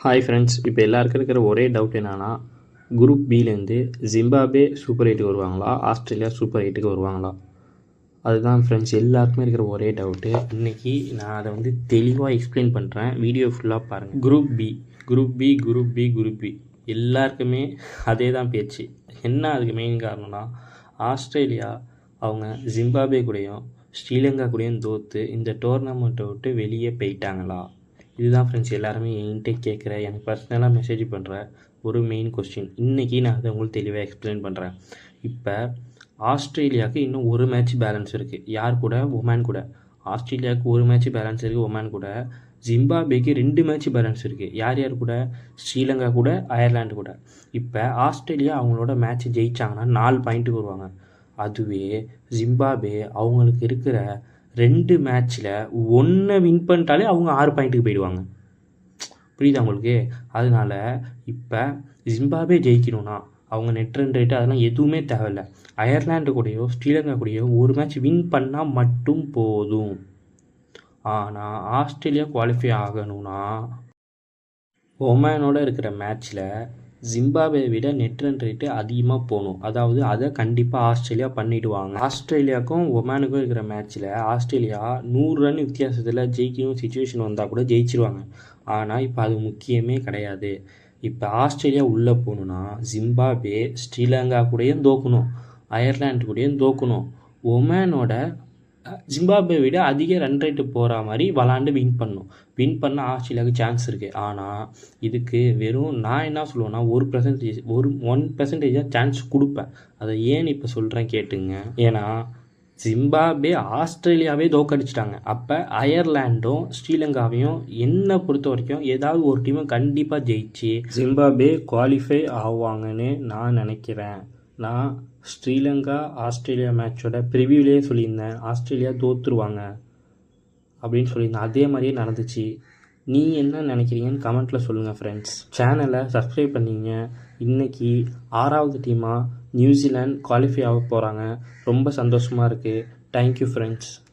Hi friends, இப்போ எல்லாருக்கும் இருக்கிற ஒரே டவுட் என்னென்னா, குரூப் பிலேருந்து ஜிம்பாப்வே சூப்பர் 8க்கு வருவாங்களா, ஆஸ்திரேலியா சூப்பர் 8க்கு வருவாங்களா? அதுதான் ஃப்ரெண்ட்ஸ் எல்லாருக்குமே இருக்கிற ஒரே டவுட்டு. இன்றைக்கி நான் அதை தெளிவாக எக்ஸ்பிளைன் பண்ணுறேன். வீடியோ ஃபுல்லாக பாருங்கள். குரூப் பி எல்லாருக்குமே அதே தான் பேச்சு. என்ன அதுக்கு மெயின் காரணம்னா, ஆஸ்திரேலியா அவங்க ஜிம்பாப்வே கூடயும் ஸ்ரீலங்கா கூடயும் தோற்று இந்த டோர்னமெண்ட்டை விட்டு வெளியே போயிட்டாங்களா? இதுதான் ஃப்ரெண்ட்ஸ் எல்லாருமே என்கிட்ட கேட்குற, எனக்கு பர்சனலாக மெசேஜ் பண்ணுற ஒரு மெயின் கொஸ்டின். இன்றைக்கி நான் அதை உங்களுக்கு தெளிவாக எக்ஸ்பிளைன் பண்ணுறேன். இப்போ ஆஸ்திரேலியாவுக்கு இன்னும் ஒரு மேட்ச் பேலன்ஸ் இருக்குது. யார் கூட? ஒமான் கூட. ஆஸ்திரேலியாவுக்கு ஒரு மேட்ச் பேலன்ஸ் இருக்குது ஒமான் கூட. ஜிம்பாப்வேக்கு 2 மேட்ச் பேலன்ஸ் இருக்குது. யார் யார் கூட? ஸ்ரீலங்கா கூட, அயர்லாண்டு கூட. இப்போ ஆஸ்திரேலியா அவங்களோட மேட்ச் ஜெயிச்சாங்கன்னா 4 பாயிண்ட்டுக்கு வருவாங்க. அதுவே ஜிம்பாப்வே அவங்களுக்கு இருக்கிற 2 மேட்ச்சில் 1 வின் பண்ணிட்டாலே அவங்க 6 பாயிண்ட்டுக்கு போயிடுவாங்க. புரியுதா உங்களுக்கு? அதனால் இப்போ ஜிம்பாப்வே ஜெயிக்கணும்னா அவங்க நெட் ரன் ரேட்டு அதெல்லாம் எதுவுமே தேவையில்லை. அயர்லாண்டு கூடயோ ஸ்ரீலங்கா கூடயோ ஒரு மேட்ச் வின் பண்ணால் மட்டும் போதும். ஆனால் ஆஸ்திரேலியா குவாலிஃபை ஆகணும்னா ஒமானோட இருக்கிற மேட்ச்சில் ஜிம்பாப்வே விட நெட் ரன் ரேட்டு அதிகமாக போகணும். அதாவது அதை கண்டிப்பாக ஆஸ்திரேலியா பண்ணிவிடுவாங்க. ஆஸ்திரேலியாவுக்கும் ஒமானுக்கும் இருக்கிற மேட்ச்சில் ஆஸ்திரேலியா 100 ரன் வித்தியாசத்தில் ஜெயிக்கணும் சுச்சுவேஷன் வந்தால் கூட ஜெயிச்சிருவாங்க. ஆனால் இப்போ அது முக்கியமே கிடையாது. இப்போ ஆஸ்திரேலியா உள்ளே போகணுன்னா ஜிம்பாப்வே ஸ்ரீலங்கா கூடயும் தோக்கணும், அயர்லாண்டு கூடயும் தோக்கணும். ஒமானோட ஜிம்பாப்வே விட அதிக ரன் ரேட்டு போகிற மாதிரி விளாண்டு வின் பண்ணணும். வின் பண்ண ஆஸ்திரேலியாவுக்கு சான்ஸ் இருக்குது. ஆனால் இதுக்கு வெறும் நான் என்ன சொல்லுவேன்னா 1% தான் சான்ஸ் கொடுப்பேன். அதை ஏன்னு இப்போ சொல்கிறேன் கேட்டுங்க. ஏன்னா ஜிம்பாப்வே ஆஸ்திரேலியாவே தோக்கடிச்சிட்டாங்க. அப்போ அயர்லாண்டும் ஸ்ரீலங்காவையும் என்னை பொறுத்த வரைக்கும் ஏதாவது ஒரு டீமை கண்டிப்பாக ஜெயிச்சு ஜிம்பாப்வே குவாலிஃபை ஆவாங்கன்னு நான் நினைக்கிறேன். நான் ஸ்ரீலங்கா ஆஸ்திரேலியா மேட்சோட ப்ரிவியூலேயே சொல்லியிருந்தேன், ஆஸ்திரேலியா தோற்றுருவாங்க அப்படின்னு சொல்லியிருந்தேன். அதே மாதிரியே நடந்துச்சு. நீ என்ன நினைக்கிறீங்கன்னு கமெண்ட்டில் சொல்லுங்கள் ஃப்ரெண்ட்ஸ். சேனலை சப்ஸ்கிரைப் பண்ணிங்க. இன்றைக்கி 6வது டீமாக நியூசிலாந்து குவாலிஃபை ஆக போகிறாங்க. ரொம்ப சந்தோஷமாக இருக்குது. Thank you friends.